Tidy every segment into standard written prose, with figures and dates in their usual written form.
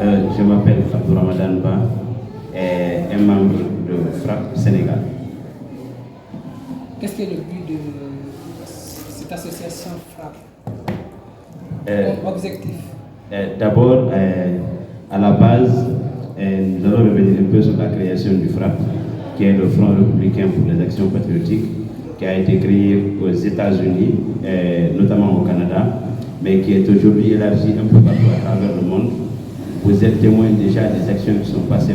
Je m'appelle Abdou Ramadan Ba, un membre de FRAPP Sénégal. Qu'est-ce que le but de cette association FRAPP comme objectif? D'abord, à la base, nous allons revenir un peu sur la création du FRAPP, qui est le Front républicain pour les actions patriotiques, qui a été créé aux États-Unis, notamment au Canada, mais qui est aujourd'hui élargi un peu partout à travers le monde. Vous êtes témoin déjà des actions qui sont passées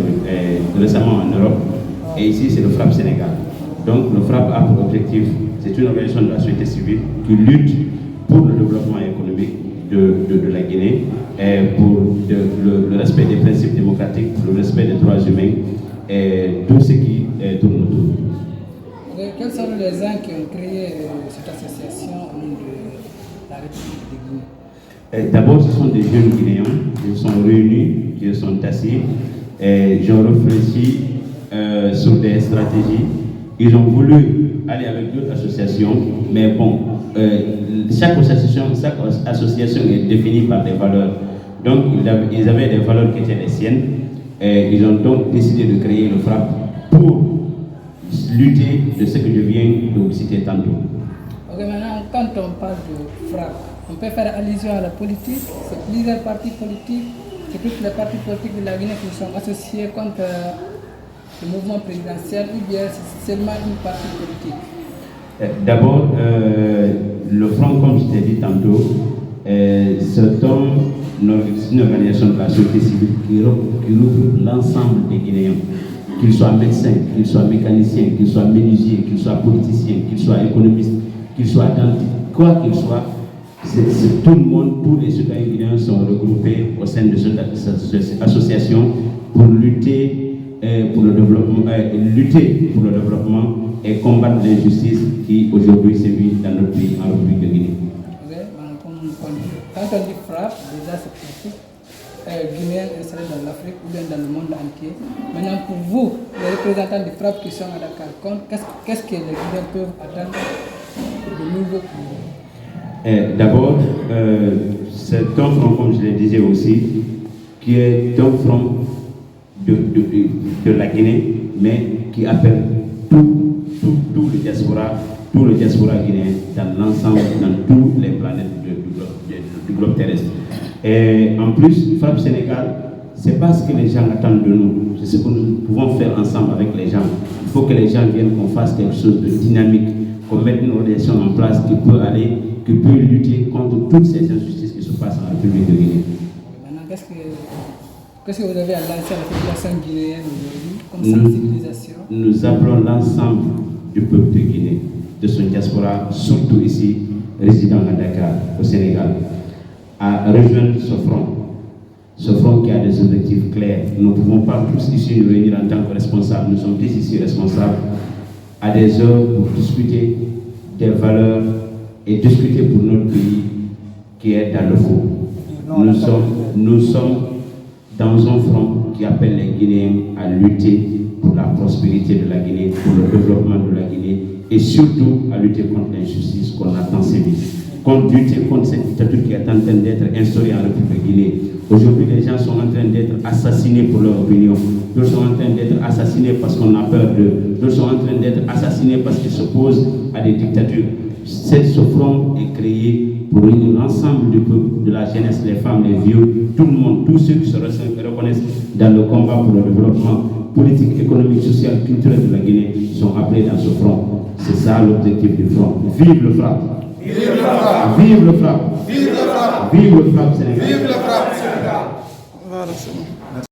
récemment en Europe, et ici c'est le FRAPP Sénégal. Donc le FRAPP a pour objectif, c'est une organisation de la société civile qui lutte pour le développement économique de la Guinée, et pour le respect des principes démocratiques, le respect des droits humains, et tout ce qui tourne autour. Quels sont les gens qui ont créé cette association au nom de la République de Guinée? D'abord, ce sont des jeunes Guinéens qui sont réunis, qui sont assis, et ils ont réfléchi sur des stratégies. Ils ont voulu aller avec d'autres associations, mais bon, chaque association est définie par des valeurs. Donc, ils avaient des valeurs qui étaient les siennes, et ils ont donc décidé de créer le FRAPP pour lutter de ce que je viens de vous citer tantôt. Ok, maintenant, quand on parle de FRAPP, on peut faire allusion à la politique, c'est plusieurs partis politiques, c'est toutes les partis politiques de la Guinée qui sont associés contre le mouvement présidentiel, ou bien c'est seulement une partie politique? D'abord, le Front, comme je t'ai dit tantôt, c'est une organisation de la société civile qui regroupe l'ensemble des Guinéens, qu'ils soient médecins, qu'ils soient mécaniciens, qu'ils soient menuisiers, qu'ils soient politiciens, qu'ils soient économistes, qu'ils soient dentistes, quoi qu'ils soient. C'est tout le monde, tous les citoyens guinéens sont regroupés au sein de cette association pour lutter pour le développement, et combattre l'injustice qui aujourd'hui sévit dans notre pays, en République de Guinée. Quand on dit FRAPP, déjà c'est politique, Guinéens installés dans l'Afrique ou bien dans le monde entier. Maintenant, pour vous, les représentants du FRAPP qui sont à Dakar, qu'est-ce que les Guinéens peuvent attendre de nouveau pour vous? D'abord, c'est un front, comme je le disais aussi, qui est un front de la Guinée, mais qui appelle tout le diaspora guinéen dans l'ensemble, dans toutes les planètes du globe terrestre. Et en plus, FRAPP Sénégal, c'est pas ce que les gens attendent de nous, c'est ce que nous pouvons faire ensemble avec les gens. Il faut que les gens viennent, qu'on fasse quelque chose de dynamique, qu'on mette une organisation en place qui peut lutter contre toutes ces injustices qui se passent en République de Guinée. Maintenant, qu'est-ce que vous avez à lancer à la population guinéenne aujourd'hui comme sensibilisation? Nous appelons l'ensemble du peuple de Guinée, de son diaspora, surtout ici, résidant à Dakar, au Sénégal, à rejoindre ce front qui a des objectifs clairs. Nous ne pouvons pas tous ici nous réunir en tant que responsables, nous sommes tous ici responsables à des heures pour discuter des valeurs et discuter pour notre pays qui est dans le faux. Nous sommes dans un front qui appelle les Guinéens à lutter pour la prospérité de la Guinée, pour le développement de la Guinée, et surtout à lutter contre l'injustice qu'on a tant sévi, lutter contre cette dictature qui est en train d'être instaurée en République de Guinée. Aujourd'hui, les gens sont en train d'être assassinés pour leur opinion, d'autres sont en train d'être assassinés parce qu'on a peur d'eux, d'autres sont en train d'être assassinés parce qu'ils s'opposent à des dictatures. Ce front est créé pour réunir l'ensemble du peuple, de la jeunesse, les femmes, les vieux, tout le monde, tous ceux qui se reconnaissent dans le combat pour le développement politique, économique, social, culturel de la Guinée sont appelés dans ce front. C'est ça l'objectif du front. Vive le FRAPP! Vive le FRAPP! Vive le FRAPP! Vive le FRAPP! Vive le FRAPP Sénégal! Vive le FRAPP Sénégal! Voilà, c'est bon. Merci.